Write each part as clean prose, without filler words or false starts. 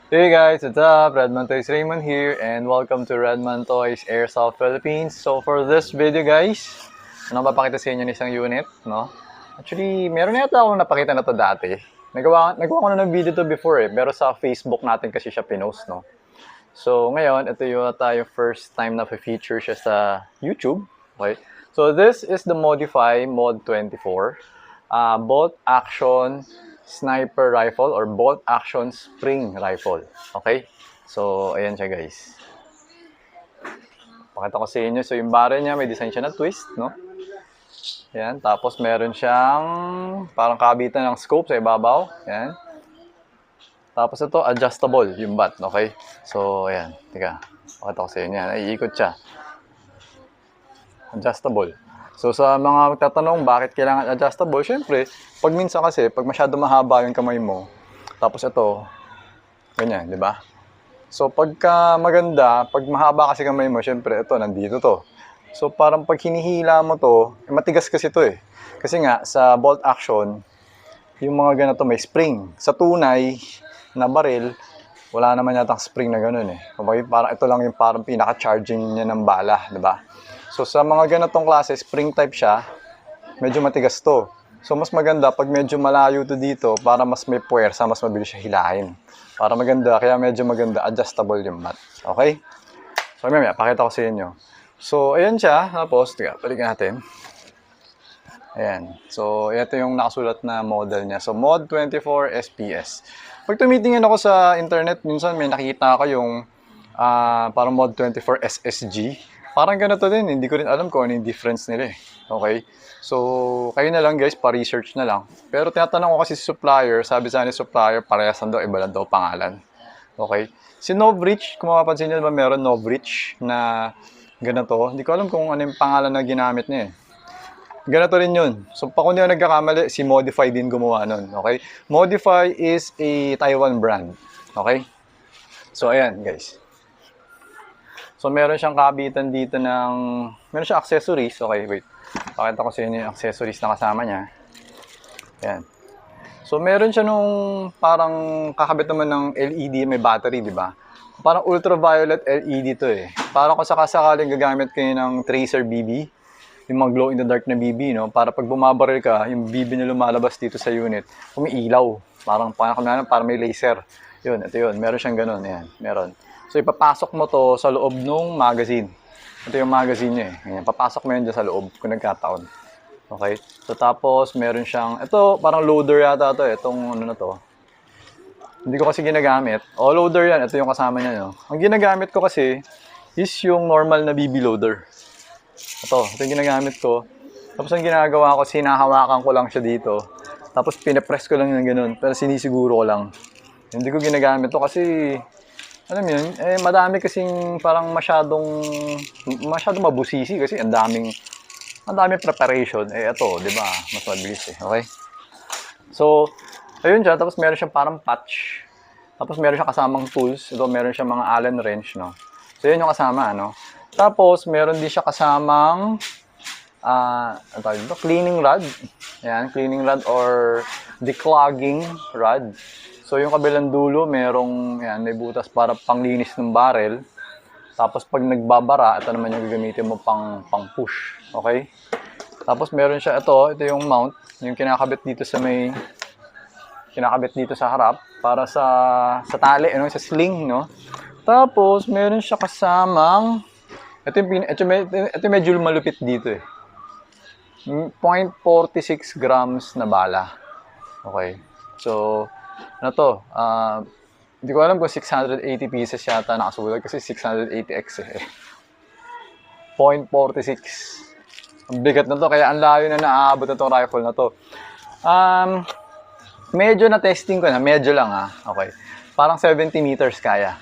Hey guys, what's up? Redman Toys Raymond here and welcome to Redman Toys Airsoft Philippines. So for this video guys, papakita sa inyo ng isang unit, no? Actually, meron na yata akong napakita na to dati. Nagawa ko na ng video to before pero sa Facebook natin kasi siya pinost, no? So ngayon, ito yung first time na feature siya sa YouTube. Okay? So this is the Mod24 bolt action sniper rifle or bolt action spring rifle. Okay? So ayan siya guys. Pakita ko sa inyo. So yung barrel niya may design siya na twist, no? Ayan, tapos meron siyang parang kabitan ng scope sa ibabaw. Ayan. Tapos ito, adjustable yung butt, okay? So, ayan. Tika, pakita ko sa inyo. Ayan, iikot siya. Adjustable. So, sa mga magtatanong, bakit kailangan adjustable? Siyempre, pag minsan kasi, pag masyado mahaba yung kamay mo, tapos ito, ganyan, di ba? So, pagka maganda, pag mahaba kasi kamay mo, siyempre, ito, nandito to. So, parang pag hinihila mo to, matigas kasi to eh. Kasi nga, sa bolt action, yung mga ganito may spring. Sa tunay na baril, wala naman yatang spring na gano'n eh. Kumbaga, parang ito lang yung parang pinaka-charging niya ng bala, di ba? So sa mga ganitong klase, spring type siya, medyo matigas to. So mas maganda pag medyo malayo to dito para mas may puwersa, mas mabilis siya hilahin. Para maganda, kaya medyo maganda, adjustable yung mat. Okay? So mamaya, pakita ko sa inyo. So ayan siya, tapos, balikan natin. Ayan. So, ito yung nakasulat na model niya. So, Mod24 SPS. Pag tumitingin ako sa internet, minsan may nakikita ako yung parang Mod24 SSG. Parang ganito din. Hindi ko rin alam kung ano yung difference nila eh. Okay? So, kayo na lang guys, pa-research na lang. Pero tinatanong ko kasi si supplier, sabi sa ni supplier, parehas daw, iba lang daw pangalan. Okay? Si Novreach, kung mapapansin nyo ba meron Novreach na ganito. Hindi ko alam kung ano yung pangalan na ginamit niya eh. Ganito rin yun. So, pa kung di ako nagkakamali, si Modify din gumawa nun. Okay? Modify is a Taiwan brand. Okay? So, ayan, guys. So, meron siyang kabitan dito ng... Meron siyang accessories. Okay, wait. Pakita ko sa inyo yung accessories na kasama niya. Ayan. So, meron siya nung parang kakabit naman ng LED, may battery, di ba? Parang ultraviolet LED to eh. Parang kung sakasakaling gagamit kayo ng tracer BB, yung mga glow in the dark na BB, no? Para pag bumabaril ka, yung BB na lumalabas dito sa unit, umiilaw. Parang may laser. Yun, ito yun. Meron siyang ganun. Ayan, meron. So, ipapasok mo to sa loob ng magazine. Ito yung magazine niya eh. Ayan, papasok mo yun dyan sa loob kung nagkataon. Okay? So, tapos, meron siyang, ito, parang loader yata to eh. Itong, ano na to. Hindi ko kasi ginagamit. O, loader yan. Ito yung kasama niya, no? Ang ginagamit ko kasi is yung normal na BB loader. Ito yung ginagamit ko. Tapos ang ginagawa ko, sinahawakan ko lang siya dito. Tapos pinapress ko lang yung ganun. Pero sinisiguro ko lang. Hindi ko ginagamit to kasi, alam mo yun, madami kasing parang masyadong mabusisi kasi ang daming preparation. Ito, di ba? Mas mabilis eh. Okay? So, ayun siya. Tapos meron siyang parang patch. Tapos meron siyang kasamang tools. Ito, meron siyang mga Allen wrench, no? So, yun yung kasama, no? Tapos, meron din siya kasamang cleaning rod. Ayan, cleaning rod or declogging rod. So, yung kabilang dulo, merong, ayan, may butas para panglinis ng barrel. Tapos, pag nagbabara, ito naman yung gagamitin mo pang push. Okay? Tapos, meron siya, ito yung mount. Yung kinakabit dito sa harap para sa tali, sa sling, no? Tapos, meron siya kasamang, ito medyo malupit dito eh. 0.46 grams na bala. Okay. So, ano to? Hindi ko alam kung 680 pieces yata nakasulat kasi 680x eh. 0.46. Ang bigat na to, kaya ang layo na naaabot na tong rifle na to. Medyo na testing ko na, medyo lang Okay. Parang 70 meters kaya.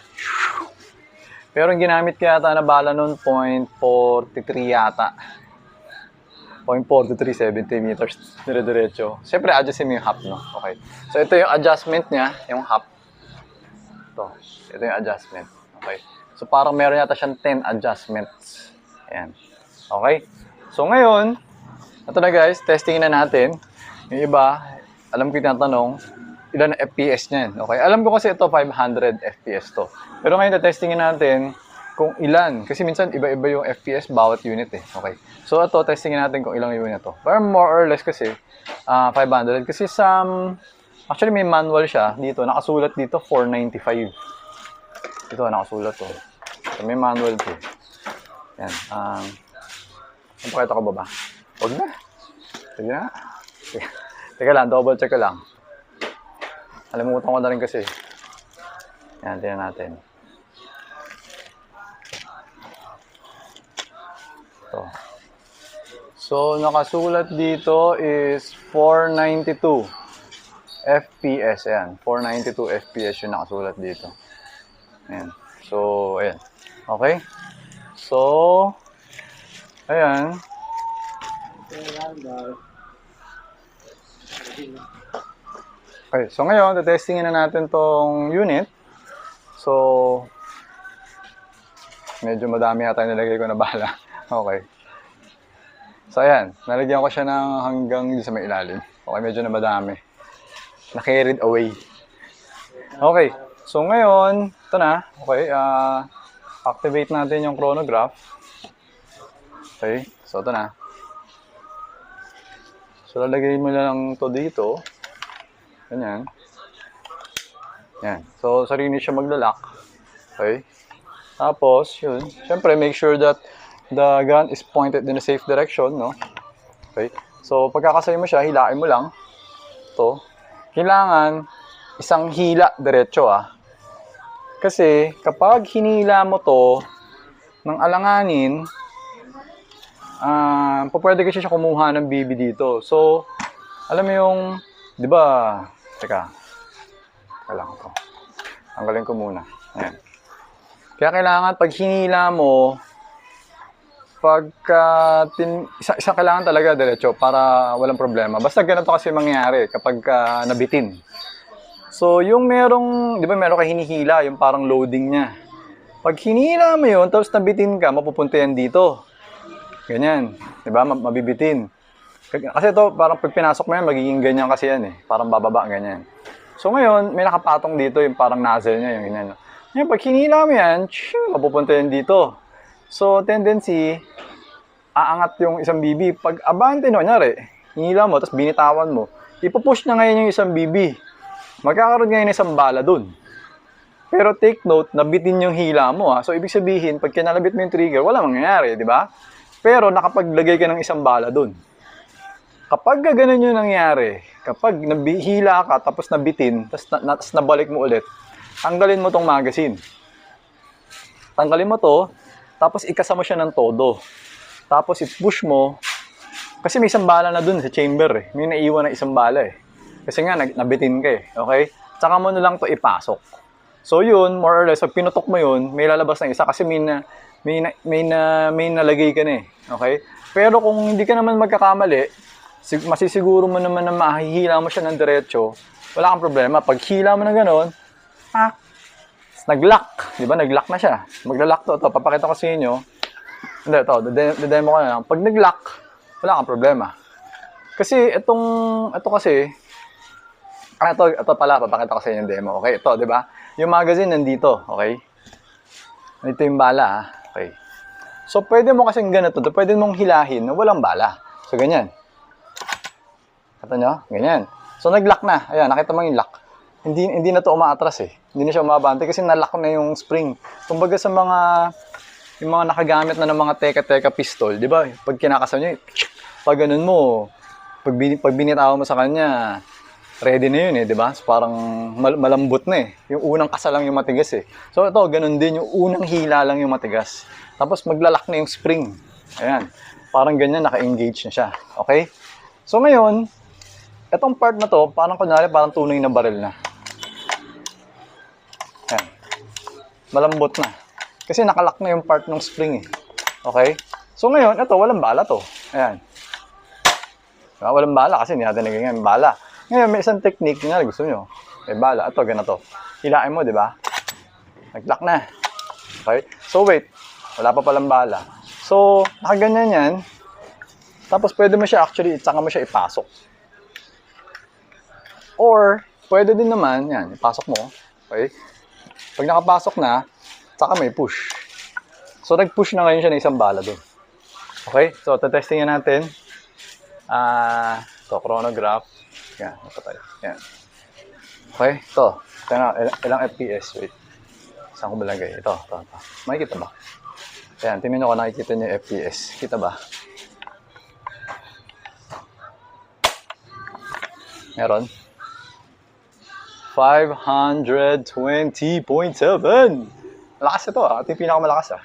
Pero ang ginamit ko yata na bala nun, 0.43 yata. 0.43, 70 meters, dire-diretso. Siyempre, adjustin mo yung hop, no? Okay. So, ito yung adjustment niya, yung hop. Ito yung adjustment. Okay. So, parang meron yata siyang 10 adjustments. Ayan. Okay. So, ngayon, ito na guys, testing na natin. Yung iba, alam ko yung tinatanong, ilan na FPS niyan. Okay? Alam ko kasi ito 500 FPS to. Pero ngayon testingin natin kung ilan. Kasi minsan iba-iba yung FPS bawat unit eh. Okay. So ito testingin natin kung ilang unit to. Pero more or less kasi 500 kasi actually may manual siya dito. Nakasulat dito 495. Ito nakasulat to. So, may manual to. Yan. Pakita ko ba? Huwag na. Sige na. Teka lang, double check ko lang. Alimutan ko na rin kasi. Yan, tingnan natin. Ito. So, nakasulat dito is 492 FPS. Ayan, 492 FPS yung nakasulat dito. Ayan. So, ayan. Okay. So, ayan. Okay, so ngayon, testingin na natin tong unit. So, medyo madami yata nilagay ko na bala. Okay. So, ayan. Nalagyan ko siya ng hanggang sa may ilalim. Okay, medyo na madami. Na-carried away. Okay. So, ngayon, ito na. Okay, activate natin yung chronograph. Okay, so ito na. So, lalagay mo lang to dito. Ganyan. Yan. So, sarili siya maglalak. Okay. Tapos, yun. Siyempre, make sure that the gun is pointed in a safe direction, no? Okay. So, pagkakasay mo siya, hilain mo lang. Ito. Kailangan isang hila diretso, Kasi, kapag hinila mo to ng alanganin, pwede kasi siya kumuha ng BB dito. So, alam mo yung, di ba, teka lang ito. Tanggalin ko muna. Ayan. Kaya kailangan, pag hinila mo, isa kailangan talaga diretso para walang problema. Basta ganito kasi mangyayari kapag nabitin. So, yung merong, di ba meron ka hinihila, yung parang loading niya. Pag hinila mo yun, tapos nabitin ka, mapupunta yan dito. Ganyan. Di ba? Mabibitin. Kasi ito, parang pag pinasok mo yan, magiging ganyan kasi yan eh. Parang bababa, ganyan. So ngayon, may nakapatong dito yung parang nozzle niya, yung ganyan. Ngayon, pag hinila mo yan, mapupunta yan dito. So, tendency, aangat yung isang BB. Pag abante no, nyari, hinila mo, tapos binitawan mo, ipupush na ngayon yung isang BB. Magkakaroon ngayon isang bala dun. Pero take note, nabitin yung hila mo. So, ibig sabihin, pag kinalabit mo yung trigger, wala mangyayari, di ba? Pero nakapaglagay ka ng isang bala dun. Kapag ganun yung nangyari, kapag nabihila ka, tapos nabitin, tapos nabalik mo ulit, tanggalin mo tong magazine. Tanggalin mo to, tapos ikasa mo siya ng todo. Tapos i-push mo, kasi may isang bala na dun sa chamber eh. May naiwan na isang bala eh. Kasi nga, nabitin ka eh. Okay? Tsaka mo na lang to ipasok. So yun, more or less, pag pinutok mo yun, may lalabas na isa kasi may nalagay ka na eh. Okay? Pero kung hindi ka naman magkakamali, masisiguro mo naman na mahihila mo siya ng diretso, wala kang problema. Pag hila mo na gano'n, nag-lock. Di ba? Nag-lock na siya. Magla-lock to. Ito, papakita ko sa inyo. Hindi, ito. Demo ko na lang. Pag nag-lock, wala kang problema. Kasi ito kasi, ito pala, papakita ko sa inyo yung demo. Okay? Ito, di ba? Yung magazine nandito. Okay? Ito yung bala, Okay? So, pwede mo kasing ganito. Pwede mong hilahin na walang bala. So, ganyan. Kata nyo? Ganyan. So, nag-lock na. Ayan, nakita mo yung lock. Hindi na to umaatras eh. Hindi na siya umabante kasi na-lock na yung spring. Kumbaga sa yung mga nakagamit na ng mga teka-teka pistol, di ba? Pag kinakasan nyo, pag ganun mo, pag binitaw mo sa kanya, ready na yun eh, di ba? So, parang malambot na eh. Yung unang kasa lang yung matigas eh. So, ito, ganun din. Yung unang hila lang yung matigas. Tapos, maglalak na yung spring. Ayan. Parang ganyan, naka-engage na siya. Okay? So, ngayon, itong part na to, parang kunwari, parang tunay na baril na. Ayan. Malambot na. Kasi nakalak na yung part ng spring eh. Okay? So, ngayon, ito, walang bala to. Ayan. Walang bala kasi hindi natin naging bala. Ngayon, may isang technique na gusto nyo. May bala. Ito, ganito. Hilain mo, di ba? Nag-lock na. Okay? So, wait. Wala pa palang bala. So, nakaganyan yan. Tapos, pwede mo siya actually, tsaka mo siya ipasok. Or, pwede din naman, yan, ipasok mo. Okay? Pag nakapasok na, saka may push. So, nag-push na ngayon siya ng isang bala doon. Okay? So, testingin natin. Ito, chronograph. Yan, napatay. Yan. Okay? Ito. Ilang FPS. Wait. Saan ko balagay? Ito. Makikita ba? Yan, tingnan nyo kung nakikita nyo yung FPS. Kita ba? Meron. 520.7. Lakas ito ah. Ito yung pinakamalakas ah.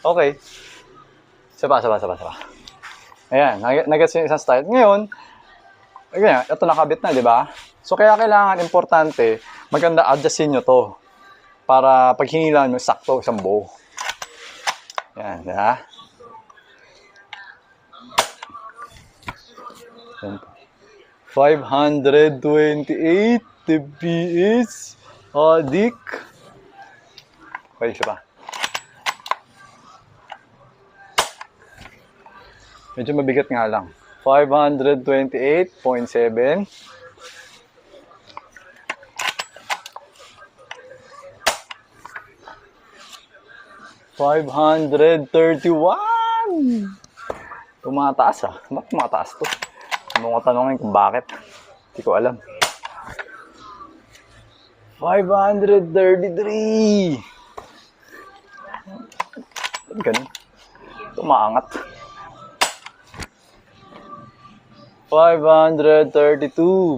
Okay. Saba. Ayan, nag-gets yung isang style. Ngayon, ito nakabit na, di ba? So, kaya kailangan, importante, maganda adjustin nyo to. Para pag hinilan mo, sakto isang buo. Yan, di ba? 528 FPS. Adik. Okay, isa pa. Medyo mabigat nga lang. 528.7. 531. Tumataas ah. Bakit tumataas to? Ano ko tanongin kung bakit? Hindi ko alam. 533. Ba't ganun? Tumaangat. 532.7.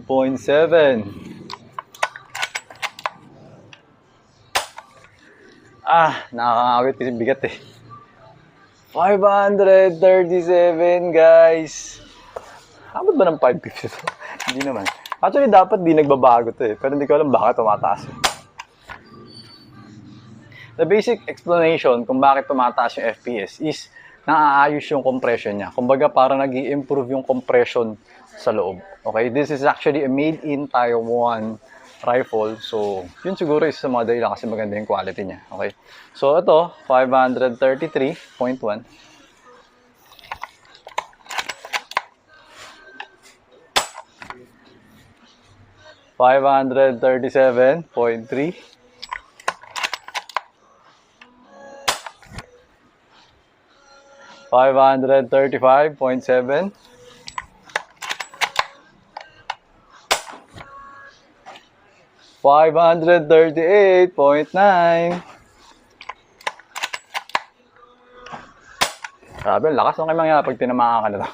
Nakakawit kasi bigat eh. 537 guys. Abot ba ng 550 to? Hindi naman. Actually dapat di nagbabago to eh. Pero hindi ko alam bakit tumataas eh. The basic explanation kung bakit tumataas yung FPS is naaayos yung compression niya. Kumbaga parang nag-i-improve yung compression sa loob. Okay? This is actually a made in Taiwan rifle. So, yun siguro is sa mga dahilan kasi maganda yung quality niya. Okay? So, ito, 533.1. $537.3. 535.7. 538.9. Grabe, lakas ng kayo mangyayari pag tinamaan ka na to.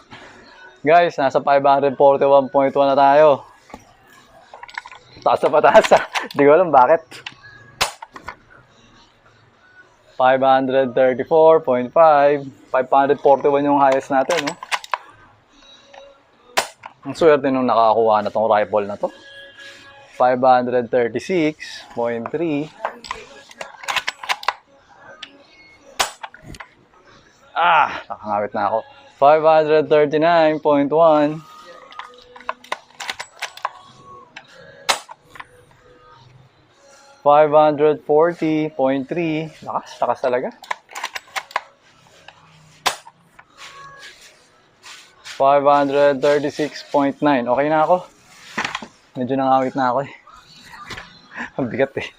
Guys, nasa 541.1 na tayo. Taas na pataas ah. Hindi ko alam bakit. 534.5. 541 yung highest natin, no? Ang swerte nung nakakuha na tong rifle na to. 536.3. Nakangawit na ako. 539.1. 540.3. Lakas talaga. 536.9. Okay na ako. Medyo nangawit na ako eh. Ang bigat eh.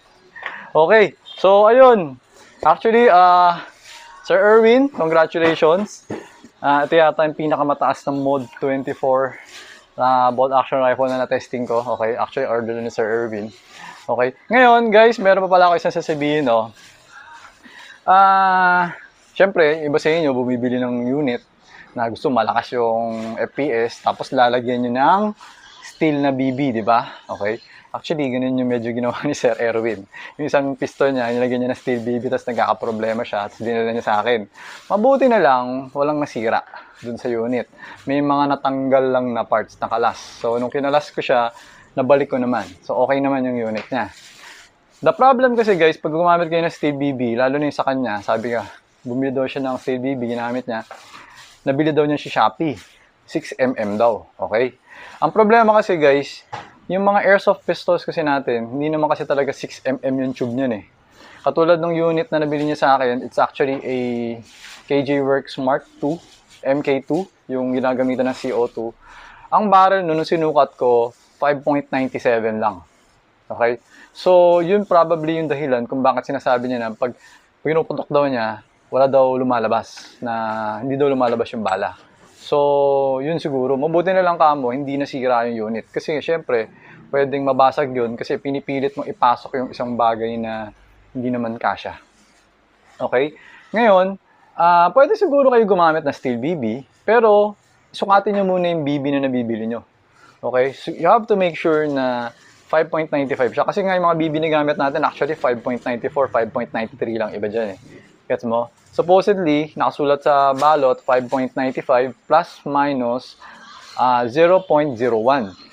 Okay. So, ayun. Actually, Sir Erwin, congratulations. Ito yata yung pinakamataas ng Mod24 na bolt action rifle na na-testing ko. Okay. Actually, order ni Sir Erwin. Okay. Ngayon, guys, meron pa pala ako isang sasabihin, no? Siyempre, iba sa inyo, bumibili ng unit na gusto malakas yung FPS, tapos lalagyan nyo ng steel na BB, di ba? Okay. Actually, ganun yung medyo ginawa ni Sir Erwin. Yung isang piston niya, nilagyan niya ng steel BB, tapos nagkakaproblema siya, tapos dinala niya sa akin. Mabuti na lang, walang nasira dun sa unit. May mga natanggal lang na parts na kalas. So, nung kinalas ko siya, nabalik ko naman. So, okay naman yung unit niya. The problem kasi guys, pag gumamit kayo ng steel BB, lalo na yung sa kanya, sabi ka, bumili daw siya ng steel BB, ginamit niya, nabili daw niya si Shopee. 6mm daw. Okay? Ang problema kasi guys, yung mga airsoft pistols kasi natin, hindi naman kasi talaga 6mm yung tube niyan eh. Katulad ng unit na nabili niya sa akin, it's actually a KJ Works Mark II, MK2, yung ginagamitan ng CO2. Ang barrel nung sinukat ko, 5.97 lang. Okay? So, yun probably yung dahilan kung bakit sinasabi niya na pag pinuputok daw niya, wala daw lumalabas, na hindi daw lumalabas yung bala. So, yun siguro. Mabuti na lang kamo, hindi nasira yung unit. Kasi syempre, pwedeng mabasag yun kasi pinipilit mong ipasok yung isang bagay na hindi naman kasya. Okay? Ngayon, pwede siguro kayo gumamit ng steel BB, pero sukatin nyo muna yung BB na nabibili nyo. Okay? So, you have to make sure na 5.95 siya. Kasi nga yung mga BB na gamit natin, actually 5.94, 5.93 lang iba dyan eh. Gets mo? Supposedly, nakasulat sa balot, 5.95 plus minus 0.01.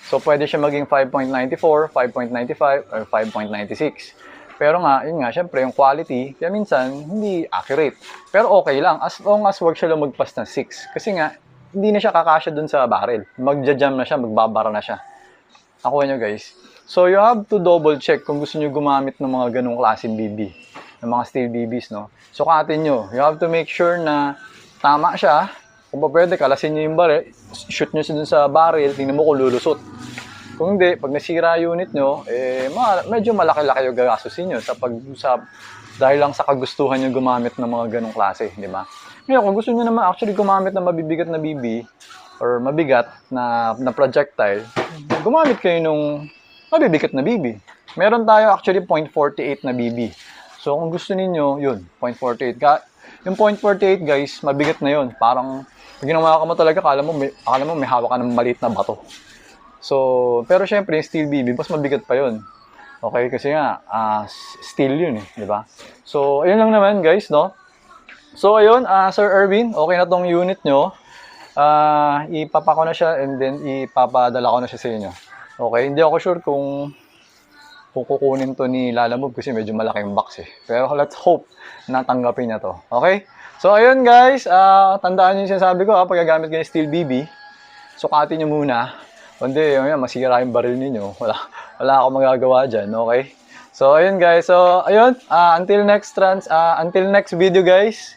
So, pwede siya maging 5.94, 5.95, or 5.96. Pero nga, yun nga, syempre, yung quality, kaya minsan, hindi accurate. Pero okay lang, as long as wag siya lumagpas ng 6. Kasi nga, hindi na siya kakasya dun sa barrel. Magja-jam na siya, magbabara na siya. Nakuha nyo guys. So, you have to double check kung gusto nyo gumamit ng mga ganong klaseng BB. Ng mga steel BBs, no? Sukatin nyo. You have to make sure na tama siya. Kung pa pwede, kalasin nyo yung barrel, shoot nyo siya dun sa barrel, tingnan mo kung lulusot. Kung hindi, pag nasira unit nyo, medyo malaki-laki yung gagastusin nyo dahil lang sa kagustuhan nyo gumamit ng mga ganong klase, di ba? Ngayon, kung gusto nyo naman actually gumamit ng mabibigat na BB or mabigat na projectile, gumamit kayo nung mabibigat na BB. Meron tayo actually 0.48 na BB. So, kung gusto niyo yun, 0.48. Yung 0.48, guys, mabigat na yun. Parang, pag ginawa ka mo talaga, akala mo may hawak ka ng maliit na bato. So, pero syempre, yung steel BB, mas mabigat pa yun. Okay, kasi nga, steel yun eh, di ba? So, ayun lang naman guys, no? So, ayun, Sir Erwin, okay na tong unit nyo. Ipapako na siya and then ipapadala ko na siya sa inyo. Okay, hindi ako sure kung kukunin to ni Lalamove kasi medyo malaking box eh. Pero let's hope na tanggapin niya to. Okay? So, ayun guys, tandaan nyo yung sinasabi ko, pag gagamit kayo ng steel BB, sukatin nyo muna. Kundi, masira yung baril ninyo. Wala akong magagawa dyan, okay? So, ayun guys. So, ayun. Until next video guys.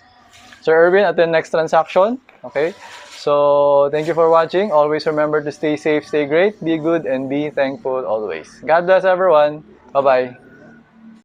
Sir Erwin, until next transaction. Okay? So, thank you for watching. Always remember to stay safe, stay great, be good, and be thankful always. God bless everyone. Bye-bye.